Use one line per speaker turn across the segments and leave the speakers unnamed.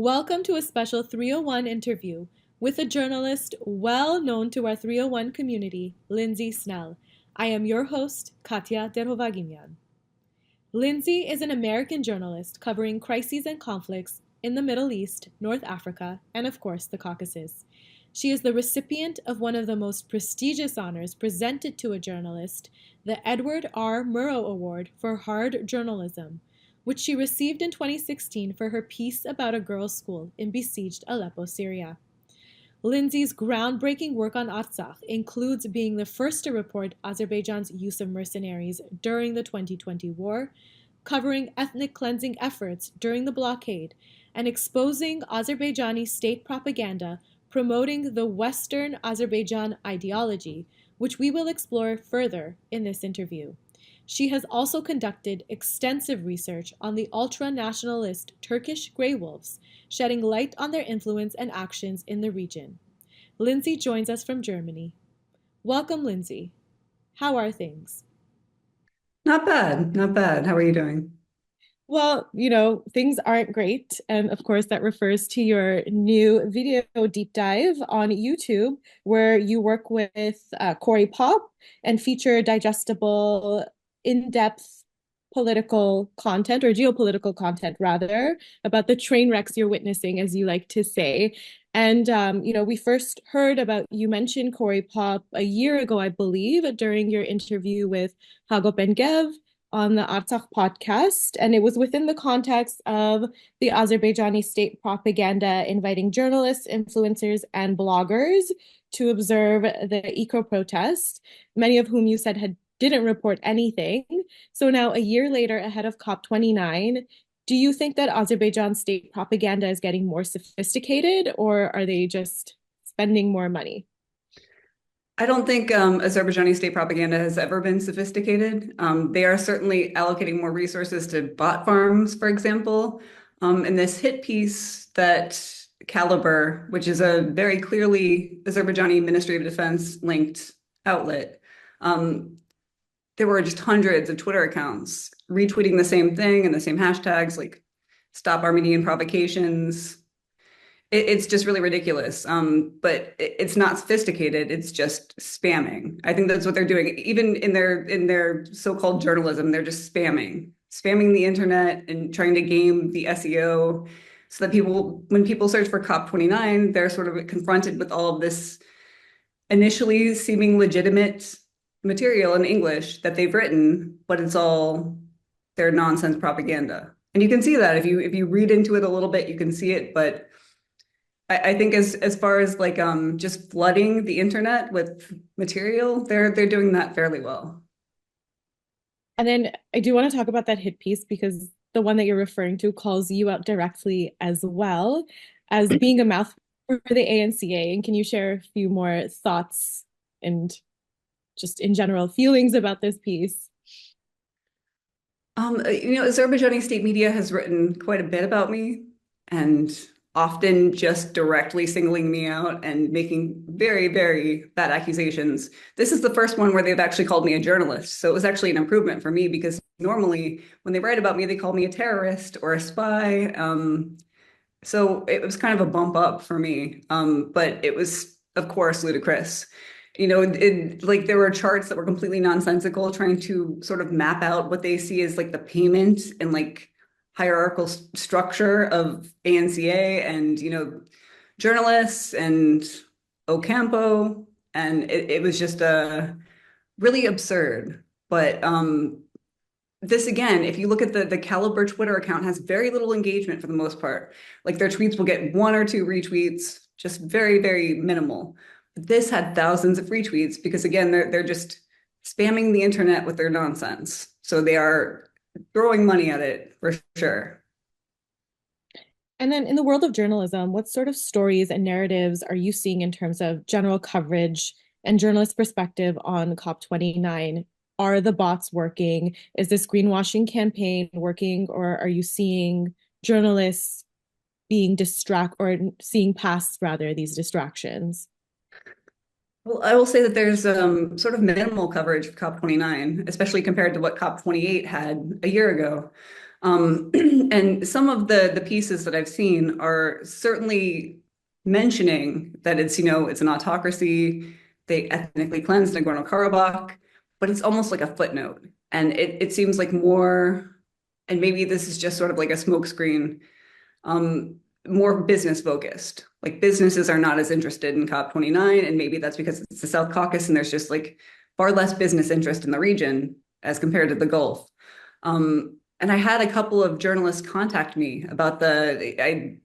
Welcome to a special 301 interview with a journalist well known to our 301 community, Lindsey Snell. I am your host, Katya Derhovagimian. Lindseys is an American journalist covering crises and conflicts in the Middle East, North Africa, and of course the Caucasus. She is the recipient of one of the most prestigious honors presented to a journalist, the Edward R. Murrow Award for Hard Journalism, which she received in 2016 for her piece about a girls' school in besieged Aleppo, Syria. Lindseys' groundbreaking work on Artsakh includes being the first to report Azerbaijan's use of mercenaries during the 2020 war, covering ethnic cleansing efforts during the blockade, and exposing Azerbaijani state propaganda promoting the Western Azerbaijan ideology, which we will explore further in this interview. She has also conducted extensive research on the ultra-nationalist Turkish Grey Wolves, shedding light on their influence and actions in the region. Lindseys joins us from Germany. Welcome, Lindseys. How are things?
Not bad, not bad. How are you doing?
Well, things aren't great. And of course, that refers to your new video deep dive on YouTube, where you work with Corey Pop and feature digestible, in-depth political content or geopolitical content, rather, about the train wrecks you're witnessing, as you like to say. And, we first heard about you mentioned Corey Pop a year ago, I believe, during your interview with Hagop and Gev on the Artsakh podcast, and it was within the context of the Azerbaijani state propaganda inviting journalists, influencers, and bloggers to observe the eco-protest, many of whom you said didn't report anything. So now, a year later, ahead of COP29, do you think that Azerbaijan state propaganda is getting more sophisticated, or are they just spending more money?
I don't think Azerbaijani state propaganda has ever been sophisticated. They are certainly allocating more resources to bot farms, for example. In this hit piece that Caliber, which is a very clearly Azerbaijani Ministry of Defense linked outlet, there were just hundreds of Twitter accounts retweeting the same thing and the same hashtags like stop Armenian provocations. It's just really ridiculous. But it's not sophisticated. It's just spamming. I think that's what they're doing. Even in their so-called journalism, they're just spamming the internet and trying to game the SEO so that when people search for COP29, they're sort of confronted with all of this initially seeming legitimate material in English that they've written, but it's all their nonsense propaganda. And you can see that if you read into it a little bit, you can see it. But I think as far as like just flooding the internet with material, they're doing that fairly well.
And then I do want to talk about that hit piece because the one that you're referring to calls you out directly as well as being a mouth for the ANCA. And can you share a few more thoughts and just in general feelings about this piece?
Azerbaijani state media has written quite a bit about me and often just directly singling me out and making very, very bad accusations. This is the first one where they've actually called me a journalist. So it was actually an improvement for me because normally when they write about me, they call me a terrorist or a spy. So it was kind of a bump up for me. But it was, of course, ludicrous. Like there were charts that were completely nonsensical, trying to sort of map out what they see as like the payment and like hierarchical structure of ANCA and, journalists and Ocampo. And it was just really absurd. But this again, if you look at the Caliber Twitter account, has very little engagement for the most part. Like their tweets will get one or two retweets, just very, very minimal. This had thousands of retweets because again, they're just spamming the internet with their nonsense. So they are throwing money at it for sure.
And then in the world of journalism, what sort of stories and narratives are you seeing in terms of general coverage and journalist perspective on COP29? Are the bots working? Is this greenwashing campaign working? Or are you seeing journalists being seeing past rather these distractions?
Well, I will say that there's sort of minimal coverage of COP29, especially compared to what COP28 had a year ago. And some of the pieces that I've seen are certainly mentioning that it's an autocracy. They ethnically cleansed Nagorno-Karabakh, but it's almost like a footnote. And it seems like more, and maybe this is just sort of like a smokescreen, um, more business focused. Like businesses are not as interested in COP29, and maybe that's because it's the South Caucasus and there's just like far less business interest in the region as compared to the Gulf. And I had a couple of journalists contact me about I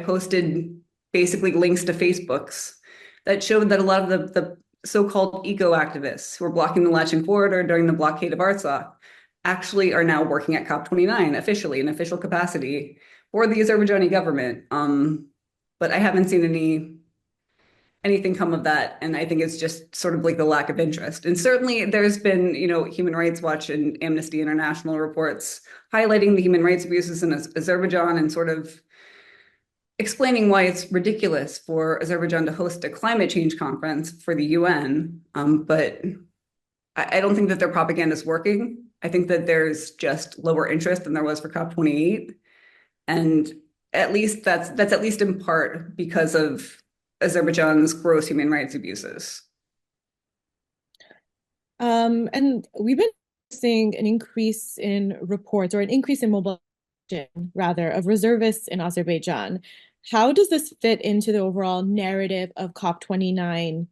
posted basically links to Facebooks that showed that a lot of the so-called eco activists who were blocking the Lachen corridor during the blockade of Artsakh actually are now working at COP29 officially in official capacity for the Azerbaijani government. But I haven't seen anything come of that. And I think it's just sort of like the lack of interest. And certainly there's been, Human Rights Watch and Amnesty International reports highlighting the human rights abuses in Azerbaijan and sort of explaining why it's ridiculous for Azerbaijan to host a climate change conference for the UN. But I don't think that their propaganda is working. I think that there's just lower interest than there was for COP28. And at least that's at least in part because of Azerbaijan's gross human rights abuses.
And we've been seeing an increase in reports or an increase in mobilization, rather, of reservists in Azerbaijan. How does this fit into the overall narrative of COP29,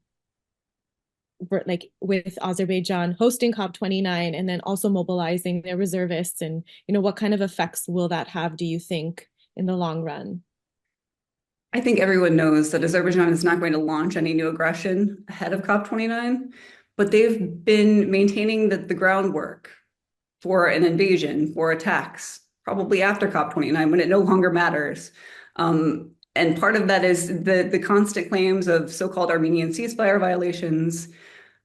like with Azerbaijan hosting COP29 and then also mobilizing their reservists? And, what kind of effects will that have, do you think, in the long run?
I think everyone knows that Azerbaijan is not going to launch any new aggression ahead of COP29, but they've been maintaining the groundwork for an invasion, for attacks, probably after COP29 when it no longer matters. And part of that is the constant claims of so-called Armenian ceasefire violations,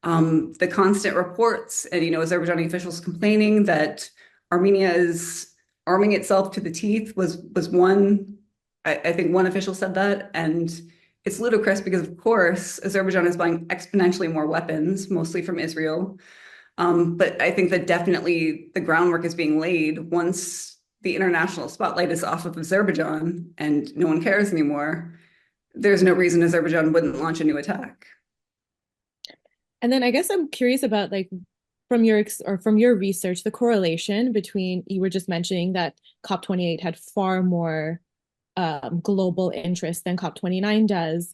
the constant reports and Azerbaijani officials complaining that Armenia is arming itself to the teeth was one. I think one official said that, and it's ludicrous because, of course, Azerbaijan is buying exponentially more weapons, mostly from Israel. But I think that definitely the groundwork is being laid once the international spotlight is off of Azerbaijan and no one cares anymore. There's no reason Azerbaijan wouldn't launch a new attack.
And then I guess I'm curious about, like, from your research, the correlation between, you were just mentioning that COP28 had far more global interest than COP29 does.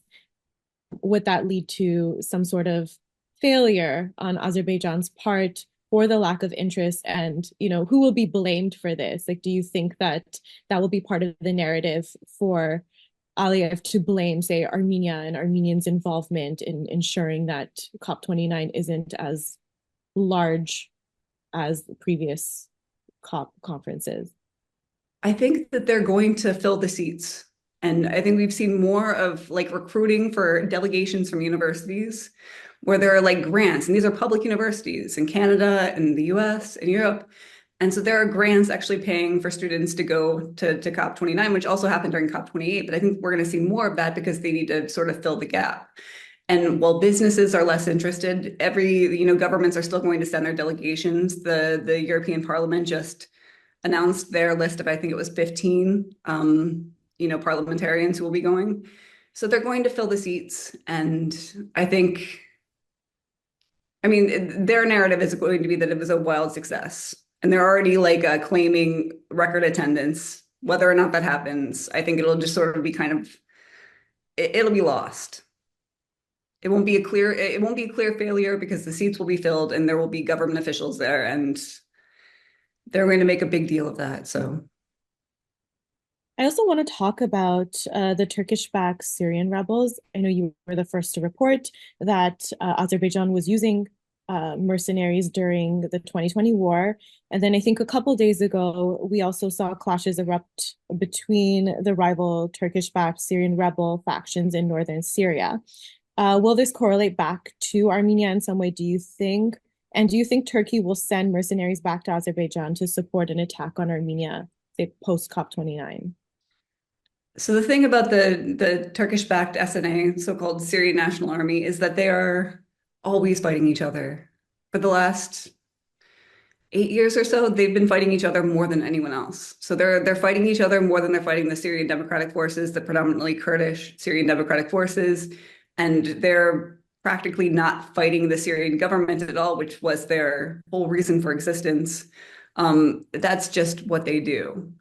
Would that lead to some sort of failure on Azerbaijan's part for the lack of interest? And, who will be blamed for this? Like, do you think that that will be part of the narrative for Aliyev to blame, say, Armenia and Armenians' involvement in ensuring that COP29 isn't as large as the previous COP conferences?
I think that they're going to fill the seats. And I think we've seen more of like recruiting for delegations from universities where there are like grants, and these are public universities in Canada and the US and Europe. And so there are grants actually paying for students to go to COP29, which also happened during COP28. But I think we're going to see more of that because they need to sort of fill the gap. And while businesses are less interested, governments are still going to send their delegations. The European Parliament just announced their list of, I think it was 15, parliamentarians who will be going. So they're going to fill the seats. And their narrative is going to be that it was a wild success. And they're already like claiming record attendance. Whether or not that happens, I think it'll just sort of be it'll be lost. It won't be a clear failure because the seats will be filled and there will be government officials there, and they're going to make a big deal of that. So
I also want to talk about the Turkish-backed Syrian rebels. I know you were the first to report that Azerbaijan was using mercenaries during the 2020 war. And then I think a couple days ago, we also saw clashes erupt between the rival Turkish-backed Syrian rebel factions in northern Syria. Will this correlate back to Armenia in some way, do you think? And do you think Turkey will send mercenaries back to Azerbaijan to support an attack on Armenia, say, post COP29?
So the thing about the Turkish-backed SNA, so-called Syrian National Army, is that they are always fighting each other. For the last 8 years or so, they've been fighting each other more than anyone else. So they're fighting each other more than they're fighting the Syrian Democratic Forces, the predominantly Kurdish Syrian Democratic Forces, and they're practically not fighting the Syrian government at all, which was their whole reason for existence. That's just what they do.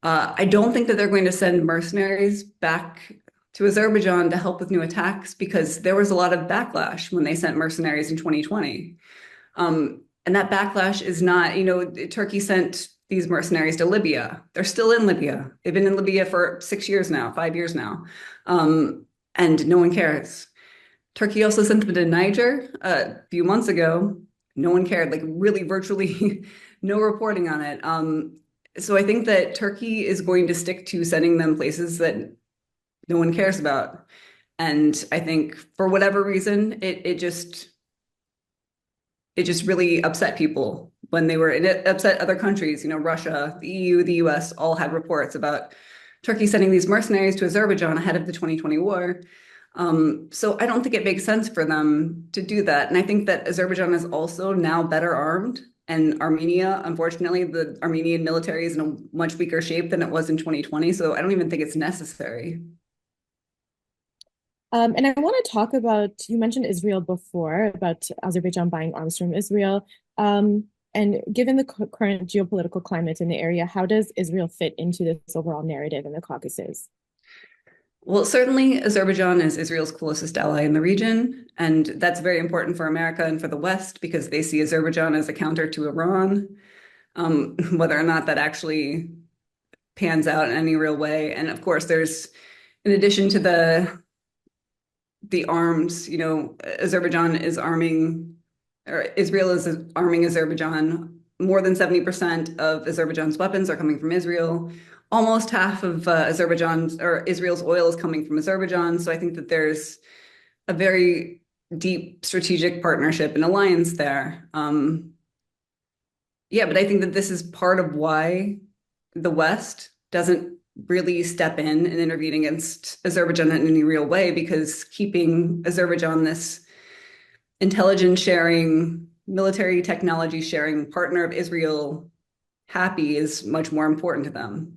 I don't think that they're going to send mercenaries back to Azerbaijan to help with new attacks because there was a lot of backlash when they sent mercenaries in 2020. And that backlash is not, Turkey sent these mercenaries to Libya. They're still in Libya. They've been in Libya for 6 years now, 5 years now. And no one cares. Turkey also sent them to Niger a few months ago. No one cared, like really virtually no reporting on it. So I think that Turkey is going to stick to sending them places that no one cares about. And I think for whatever reason, it just really upset people when they were, and it upset other countries, Russia, the EU, the US all had reports about Turkey sending these mercenaries to Azerbaijan ahead of the 2020 war. So I don't think it makes sense for them to do that. And I think that Azerbaijan is also now better armed. And Armenia, unfortunately, the Armenian military is in a much weaker shape than it was in 2020. So I don't even think it's necessary.
And I want to talk about, you mentioned Israel before, about Azerbaijan buying arms from Israel. And given the current geopolitical climate in the area, how does Israel fit into this overall narrative in the Caucasus?
Well, certainly Azerbaijan is Israel's closest ally in the region, and that's very important for America and for the West because they see Azerbaijan as a counter to Iran, whether or not that actually pans out in any real way. And of course, there's, in addition to the arms, Azerbaijan is arming, or Israel is arming Azerbaijan. More than 70% of Azerbaijan's weapons are coming from Israel. Almost half of Azerbaijan's or Israel's oil is coming from Azerbaijan. So I think that there's a very deep strategic partnership and alliance there. Yeah, but I think that this is part of why the West doesn't really step in and intervene against Azerbaijan in any real way, because keeping Azerbaijan this intelligence sharing, military technology sharing partner of Israel happy is much more important to them.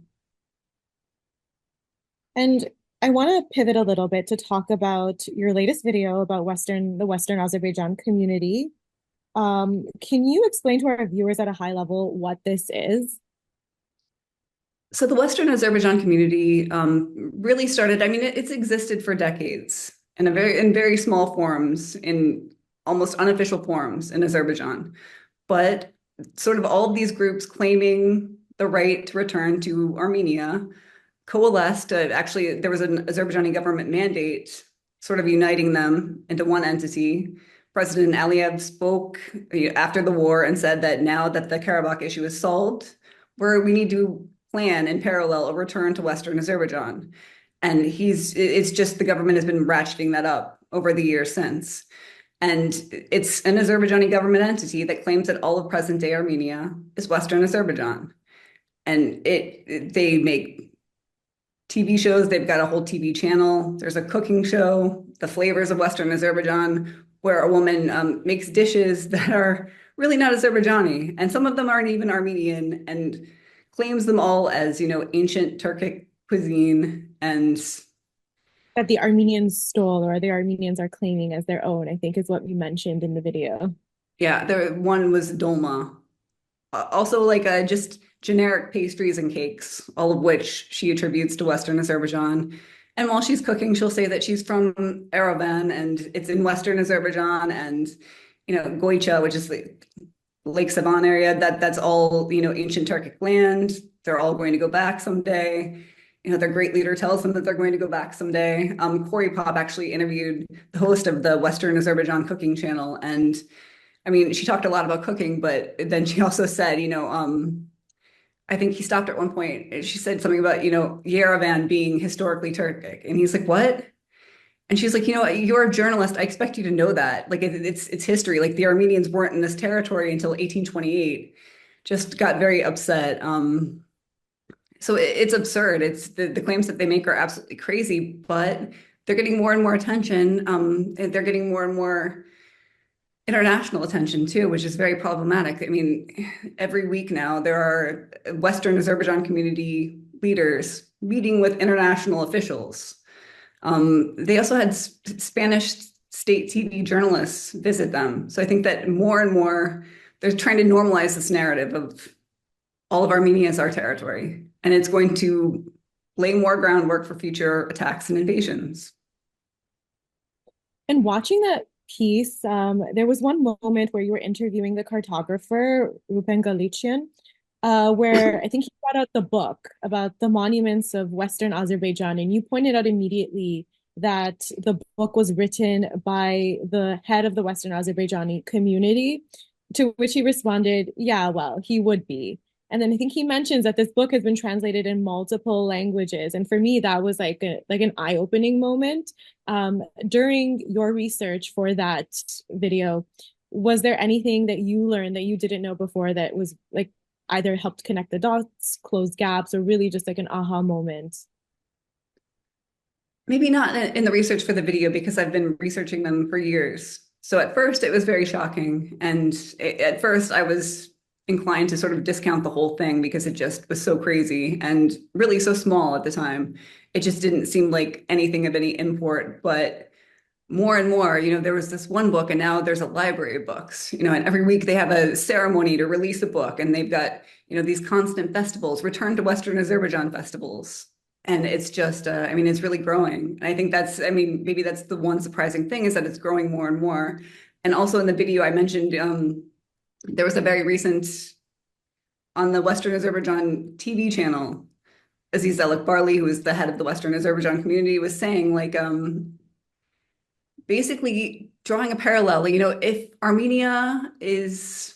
And I want to pivot a little bit to talk about your latest video about the Western Azerbaijan community. Can you explain to our viewers at a high level what this is?
So the Western Azerbaijan community really started, I mean, it's existed for decades in very small forms, in almost unofficial forms in Azerbaijan. But sort of all of these groups claiming the right to return to Armenia coalesced. Actually, there was an Azerbaijani government mandate sort of uniting them into one entity. President Aliyev spoke after the war and said that now that the Karabakh issue is solved, we need to plan in parallel a return to Western Azerbaijan. And it's just the government has been ratcheting that up over the years since. And it's an Azerbaijani government entity that claims that all of present day Armenia is Western Azerbaijan. And they make TV shows. They've got a whole TV channel. There's a cooking show, The Flavors of Western Azerbaijan, where a woman makes dishes that are really not Azerbaijani. And some of them aren't even Armenian, and claims them all as, ancient Turkic cuisine, and
That the Armenians stole, or the Armenians are claiming as their own, I think is what you mentioned in the video.
yeah, one was dolma. Also, like just generic pastries and cakes, all of which she attributes to Western Azerbaijan. And while she's cooking, she'll say that she's from Yerevan and it's in Western Azerbaijan, and Goicha, which is the Lake Savan area, that's all, ancient Turkic land. They're all going to go back someday. Their great leader tells them that they're going to go back someday. Corey Pop actually interviewed the host of the Western Azerbaijan cooking channel. And I mean, she talked a lot about cooking, but then she also said, I think he stopped at one point. She said something about, Yerevan being historically Turkic. And he's like, what? And she's like, you're a journalist. I expect you to know that. Like it's history. Like the Armenians weren't in this territory until 1828. Just got very upset. So it's absurd. It's the claims that they make are absolutely crazy, but they're getting more and more attention. And they're getting more and more international attention too, which is very problematic. I mean, every week now there are Western Azerbaijan community leaders meeting with international officials. They also had Spanish state TV journalists visit them. So I think that more and more they're trying to normalize this narrative of all of Armenia as our territory, and it's going to lay more groundwork for future attacks and invasions.
And watching that piece, there was one moment where you were interviewing the cartographer, Rupen Galician, where I think he brought out the book about the monuments of Western Azerbaijan, and you pointed out immediately that the book was written by the head of the Western Azerbaijani community, to which he responded, yeah, well, he would be. And then I think he mentions that this book has been translated in multiple languages. And for me, that was like an eye-opening moment. During your research for that video, was there anything that you learned that you didn't know before that was like either helped connect the dots, close gaps, or really just like an aha moment?
Maybe not in the research for the video because I've been researching them for years. So at first it was very shocking. And at first I was inclined to sort of discount the whole thing because it just was so crazy and really so small at the time. It just didn't seem like anything of any import. But more and more, there was this one book and now there's a library of books, and every week they have a ceremony to release a book and they've got, these constant festivals, return to Western Azerbaijan festivals. And it's just, I mean, it's really growing. And I think that's, I mean, maybe that's the one surprising thing is that it's growing more and more. And also in the video I mentioned, there was a very recent, on the Western Azerbaijan TV channel, Aziz Barley, who is the head of the Western Azerbaijan community, was saying like, basically drawing a parallel, if Armenia is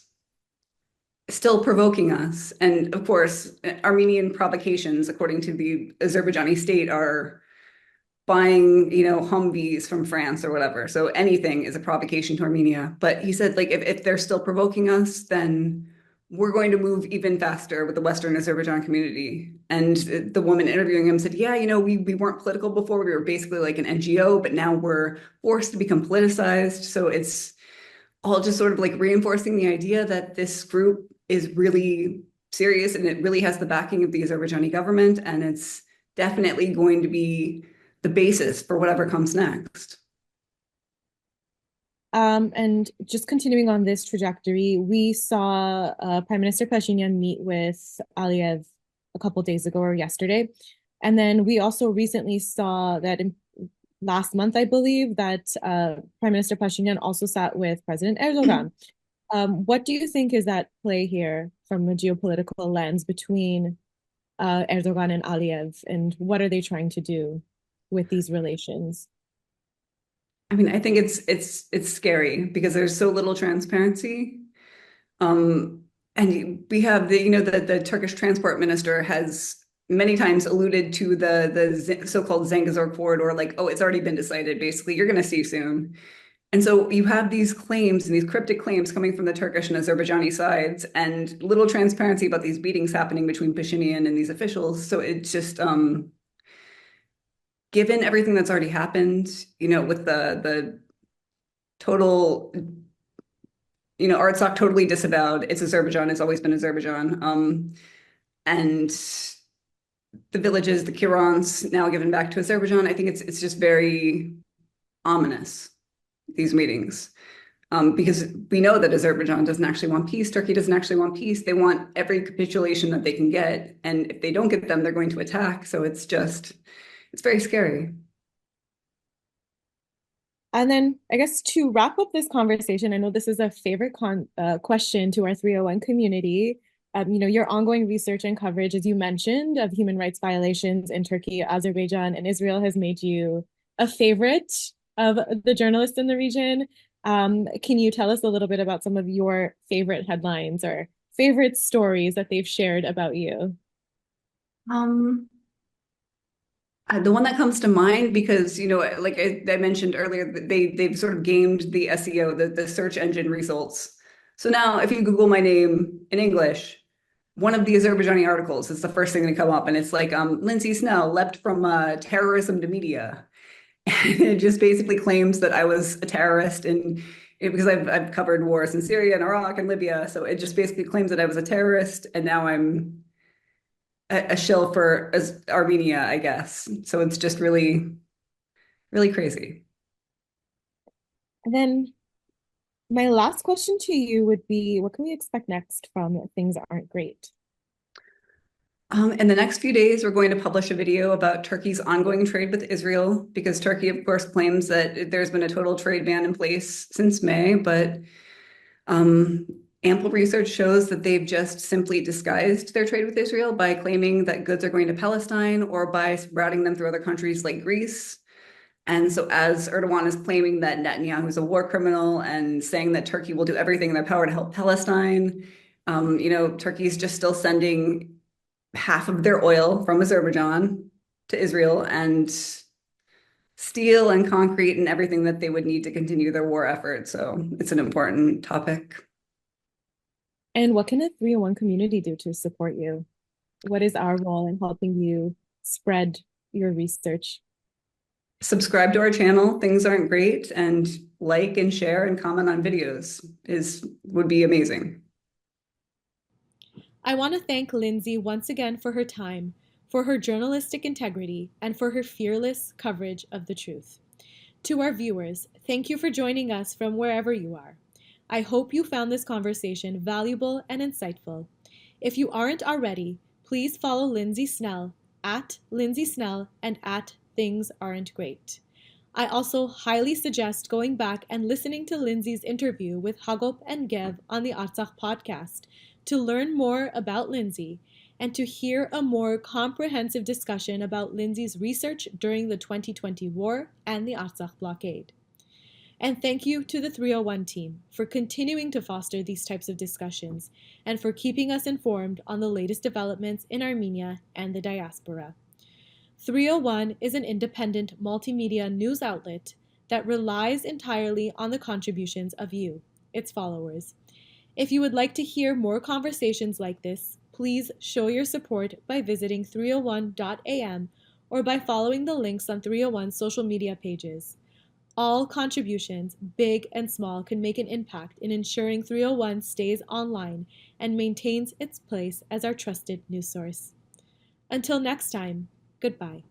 still provoking us, and of course, Armenian provocations, according to the Azerbaijani state, are buying, Humvees from France or whatever. So anything is a provocation to Armenia. But he said, like, if they're still provoking us, then we're going to move even faster with the Western Azerbaijan community. And the woman interviewing him said, yeah, we weren't political before. We were basically like an NGO, but now we're forced to become politicized. So it's all just sort of like reinforcing the idea that this group is really serious and it really has the backing of the Azerbaijani government. And it's definitely going to be the basis for whatever comes next.
And just continuing on this trajectory, we saw Prime Minister Pashinyan meet with Aliyev a couple days ago or yesterday. And then we also recently saw that last month, I believe, that Prime Minister Pashinyan also sat with President Erdogan. What do you think is at play here from a geopolitical lens between Erdogan and Aliyev, and what are they trying to do with these relations?
I mean, I think it's scary because there's so little transparency. And we have the Turkish transport minister has many times alluded to the so-called Zangezur corridor, like, oh, it's already been decided. Basically, you're going to see soon. And so you have these claims and these cryptic claims coming from the Turkish and Azerbaijani sides, and little transparency about these meetings happening between Pashinyan and these officials. So it's just given everything that's already happened, with the total, Artsakh totally disavowed. It's Azerbaijan. It's always been Azerbaijan. And the villages, the Kirans, now given back to Azerbaijan. I think it's just very ominous, these meetings. Because we know that Azerbaijan doesn't actually want peace. Turkey doesn't actually want peace. They want every capitulation that they can get. And if they don't get them, they're going to attack. So it's very scary.
And then I guess to wrap up this conversation, I know this is a favorite question to our 301 community. Your ongoing research and coverage, as you mentioned, of human rights violations in Turkey, Azerbaijan, and Israel has made you a favorite of the journalists in the region. Can you tell us a little bit about some of your favorite headlines or favorite stories that they've shared about you?
The one that comes to mind, because, like I mentioned earlier, they've sort of gamed the SEO, the search engine results. So now if you Google my name in English, one of the Azerbaijani articles is the first thing to come up. And it's like, Lindsey Snell leapt from terrorism to media. And it just basically claims that I was a terrorist and, because I've covered wars in Syria and Iraq and Libya. So it just basically claims that I was a terrorist, and now I'm a shill for Armenia, I guess. So it's just really, really crazy.
And then my last question to you would be, what can we expect next from Things Aren't Great?
In the next few days, we're going to publish a video about Turkey's ongoing trade with Israel, because Turkey, of course, claims that there's been a total trade ban in place since May, but um, ample research shows that they've just simply disguised their trade with Israel by claiming that goods are going to Palestine or by routing them through other countries like Greece. And so, as Erdogan is claiming that Netanyahu is a war criminal and saying that Turkey will do everything in their power to help Palestine, Turkey is just still sending half of their oil from Azerbaijan to Israel, and steel and concrete and everything that they would need to continue their war effort. So it's an important topic.
And what can the 301 community do to support you? What is our role in helping you spread your research?
Subscribe to our channel, Things Aren't Great, and like and share and comment on videos would be amazing.
I want to thank Lindsey once again for her time, for her journalistic integrity, and for her fearless coverage of the truth. To our viewers, thank you for joining us from wherever you are. I hope you found this conversation valuable and insightful. If you aren't already, please follow Lindsey Snell at Lindsey Snell and at Things Aren't Great. I also highly suggest going back and listening to Lindsey's interview with Hagop and Gev on the Artsakh podcast to learn more about Lindsey and to hear a more comprehensive discussion about Lindsey's research during the 2020 war and the Artsakh blockade. And thank you to the 301 team for continuing to foster these types of discussions and for keeping us informed on the latest developments in Armenia and the diaspora. 301 is an independent multimedia news outlet that relies entirely on the contributions of you, its followers. If you would like to hear more conversations like this, please show your support by visiting 301.am or by following the links on 301's social media pages. All contributions, big and small, can make an impact in ensuring 301 stays online and maintains its place as our trusted news source. Until next time, goodbye.